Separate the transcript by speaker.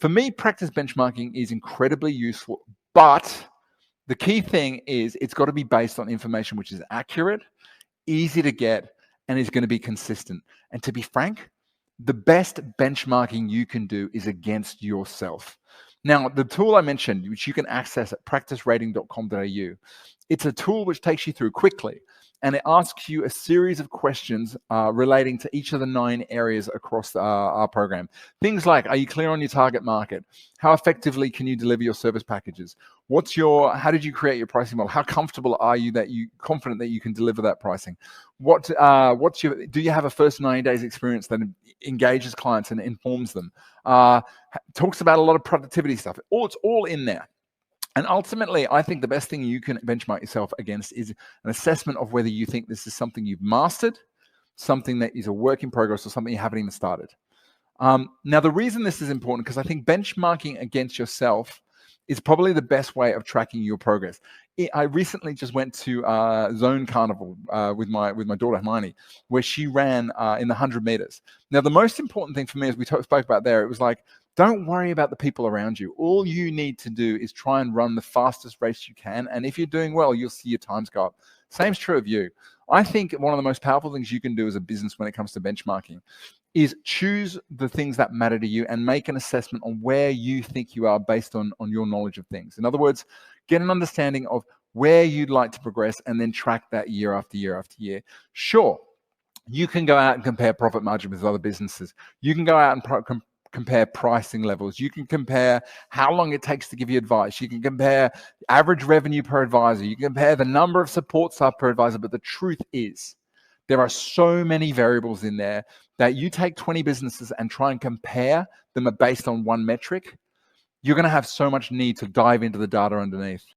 Speaker 1: For me, practice benchmarking is incredibly useful, but the key thing is it's got to be based on information which is accurate, easy to get, and is going to be consistent. And to be frank, the best benchmarking you can do is against yourself. Now, the tool I mentioned, which you can access at practicerating.com.au, it's a tool which takes you through quickly, and it asks you a series of questions relating to each of the 9 areas across our program. Things like, are you clear on your target market? How effectively can you deliver your service packages? How did you create your pricing model? How comfortable are you confident that you can deliver that pricing? Do you have a first 90 days experience that engages clients and informs them? Talks about a lot of productivity stuff. It's all in there. And ultimately, I think the best thing you can benchmark yourself against is an assessment of whether you think this is something you've mastered, something that is a work in progress, or something you haven't even started. Now, the reason this is important, because I think benchmarking against yourself is probably the best way of tracking your progress. I recently just went to Zone Carnival with my daughter Hermione, where she ran in the 100 meters. Now, the most important thing for me, as we spoke about there, it was like, don't worry about the people around you. All you need to do is try and run the fastest race you can. And if you're doing well, you'll see your times go up. Same's true of you. I think one of the most powerful things you can do as a business when it comes to benchmarking is choose the things that matter to you and make an assessment on where you think you are based on your knowledge of things. In other words, get an understanding of where you'd like to progress and then track that year after year after year. Sure, you can go out and compare profit margin with other businesses. You can go out and compare pricing levels. You can compare how long it takes to give you advice. You can compare average revenue per advisor. You can compare the number of support staff per advisor. But the truth is, there are so many variables in there that you take 20 businesses and try and compare them based on one metric, you're going to have so much need to dive into the data underneath.